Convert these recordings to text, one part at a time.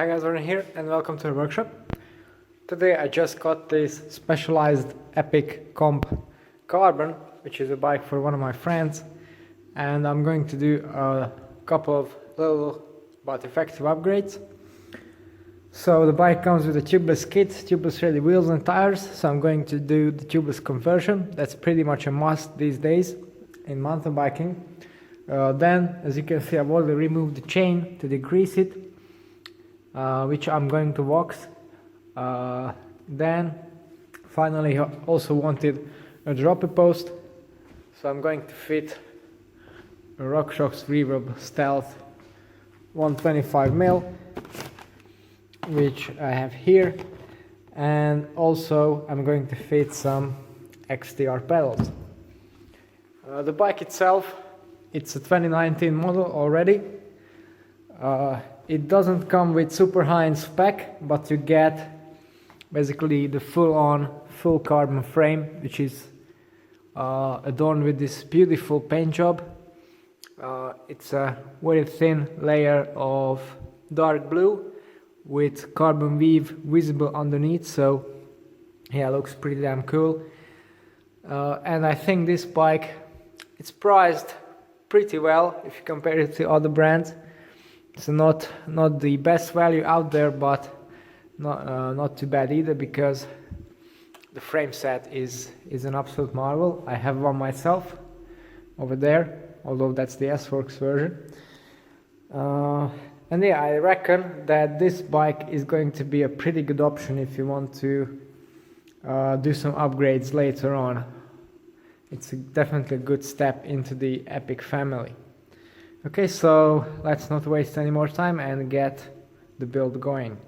Hi guys, Warren here and welcome to the workshop. Today I just got this specialized Epic Comp Carbon, which is a bike for one of my friends, and I'm going to do a couple of little but effective upgrades. So the bike comes with a tubeless kit, tubeless ready wheels and tires, so I'm going to do the tubeless conversion. That's pretty much a must these days in mountain biking. Then, as you can see, I've already removed the chain to decrease it, which I'm going to wax. Then, finally, I also wanted a dropper post, so I'm going to fit a RockShox Reverb Stealth 125mm, which I have here, and also I'm going to fit some Xtr Pedals. The bike itself, it's a 2019 model already. It doesn't come with super high-end spec, but you get basically the full carbon frame, which is adorned with this beautiful paint job. It's a very thin layer of dark blue with carbon weave visible underneath, so yeah, it looks pretty damn cool. And I think this bike, it's priced pretty well if you compare it to other brands. It's not the best value out there, but not too bad either, because the frame set is an absolute marvel. I have one myself over there, although that's the S-Works version. And yeah, I reckon that this bike is going to be a pretty good option if you want to do some upgrades later on. It's definitely a good step into the Epic family. Okay, so let's not waste any more time and get the build going.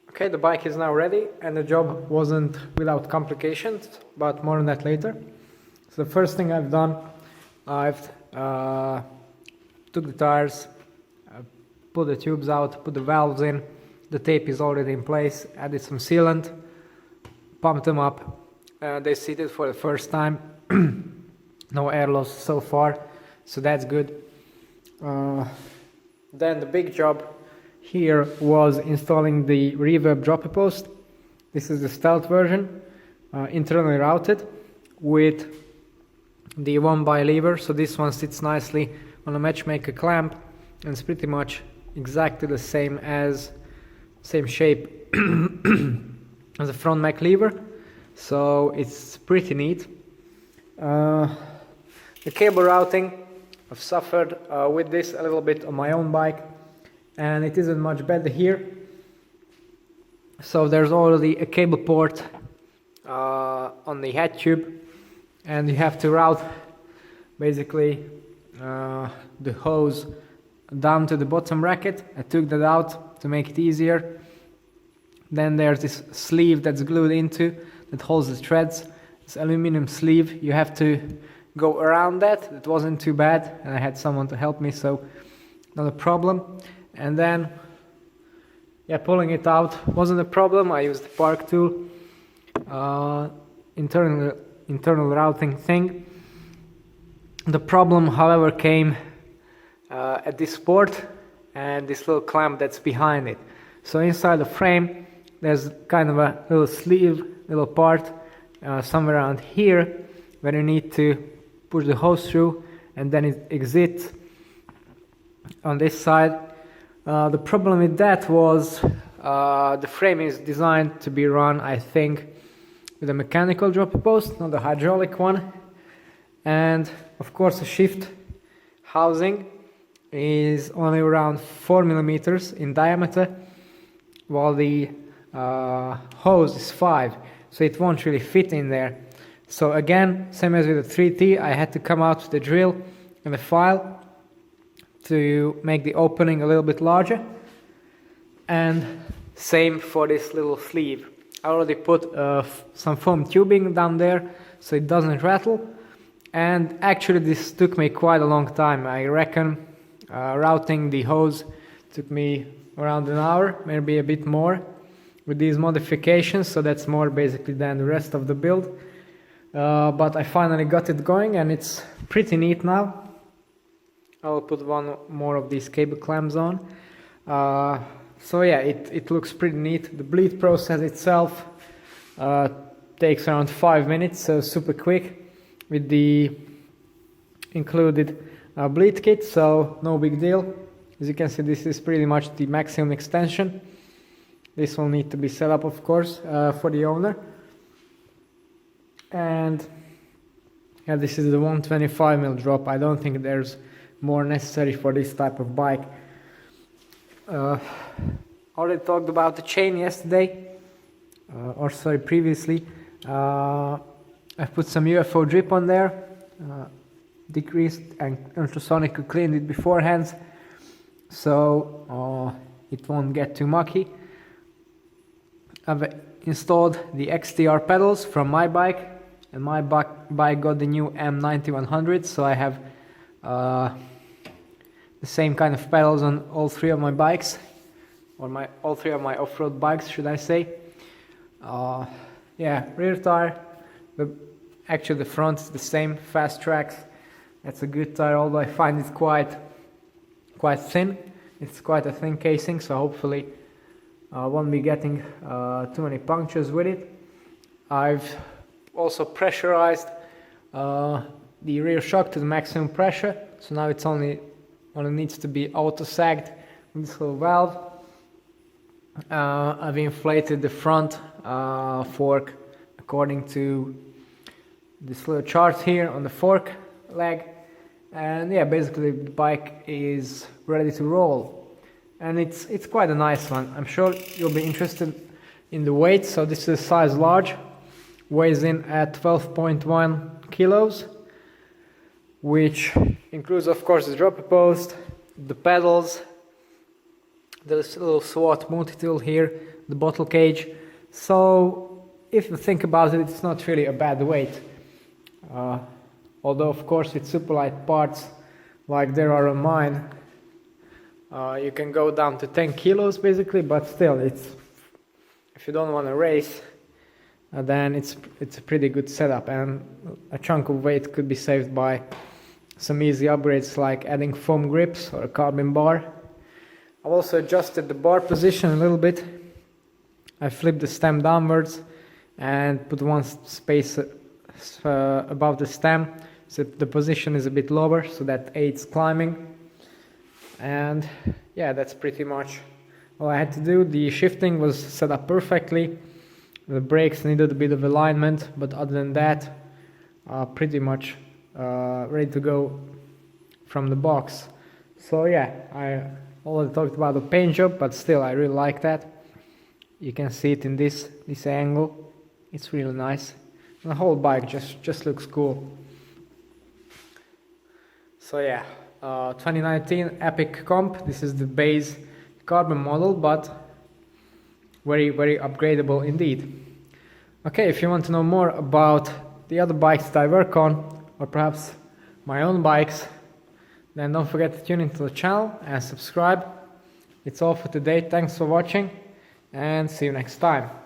Okay, the bike is now ready, and the job wasn't without complications, but more on that later. So the first thing I've done, I've took the tires, pulled the tubes out, put the valves in, the tape is already in place, added some sealant, pumped them up, they seated for the first time, no air loss so far, so that's good. Then the big job here was installing the Reverb dropper post. This is the Stealth version, internally routed with the 1x lever, so this one sits nicely on a matchmaker clamp and it's pretty much exactly the same shape as a front Mac lever, so it's pretty neat. The cable routing, I've suffered with this a little bit on my own bike. and it isn't much better here. So there's already a cable port on the head tube, and you have to route basically the hose down to the bottom bracket. I took that out to make it easier. Then there's this sleeve that's glued into that holds the threads. This aluminum sleeve, you have to go around that. It wasn't too bad, and I had someone to help me, so not a problem. And then, yeah, pulling it out wasn't a problem. I used the Park tool, internal routing thing. The problem, however, came at this port and this little clamp that's behind it. So inside the frame, there's kind of a little sleeve, little part somewhere around here where you need to push the hose through, and then it exits on this side. The problem with that was the frame is designed to be run, I think, with a mechanical dropper post, not a hydraulic one. And of course the shift housing is only around 4 millimeters in diameter, while the hose is 5, so it won't really fit in there. So again, same as with the 3T, I had to come out with the drill and the file to make the opening a little bit larger. And same for this little sleeve. I already put some foam tubing down there so it doesn't rattle. And actually this took me quite a long time. I reckon routing the hose took me around an hour, maybe a bit more, with these modifications. So that's more basically than the rest of the build. But I finally got it going, and it's pretty neat now. I'll put one more of these cable clamps on. So yeah, it looks pretty neat. The bleed process itself takes around 5 minutes, so super quick with the included bleed kit, so no big deal. As you can see, this is pretty much the maximum extension. This will need to be set up, of course, for the owner. And yeah, this is the 125mm drop. I don't think there's more necessary for this type of bike. Already talked about the chain yesterday, previously. I've put some UFO drip on there, decreased and ultrasonic cleaned it beforehand, so it won't get too mucky. I've installed the Xtr pedals from my bike, and my bike got the new M9100, so I have the same kind of pedals on all three of my bikes, or all three of my off-road bikes, should I say. Yeah, rear tire, actually the front is the same, Fast Tracks. That's a good tire, although I find it quite thin. It's quite a thin casing, so hopefully won't be getting too many punctures with it. I've also pressurized the rear shock to the maximum pressure, so now it's only needs to be auto sagged with this little valve. I've inflated the front fork according to this little chart here on the fork leg, and yeah, basically the bike is ready to roll, and it's quite a nice one. I'm sure you'll be interested in the weight. So this is size large, weighs in at 12.1 kilos, which includes, of course, the dropper post, the pedals, this little SWAT multi-tool here, the bottle cage. So if you think about it, it's not really a bad weight. Although, of course, with super light parts like there are on mine, you can go down to 10 kilos basically, but still, if you don't want to race, then it's a pretty good setup, and a chunk of weight could be saved by some easy upgrades like adding foam grips or a carbon bar. I've also adjusted the bar position a little bit. I flipped the stem downwards and put one space above the stem, so the position is a bit lower, so that aids climbing. And yeah, that's pretty much all I had to do. The shifting was set up perfectly. The brakes needed a bit of alignment, but other than that, pretty much ready to go from the box. So yeah, Already talked about the paint job, but still I really like that. You can see it in this angle. It's really nice. And the whole bike just looks cool. So yeah, 2019 Epic Comp. This is the base carbon model, but very upgradable indeed. Okay, if you want to know more about the other bikes that I work on, or perhaps my own bikes, then don't forget to tune into the channel and subscribe. It's all for today. Thanks for watching and see you next time.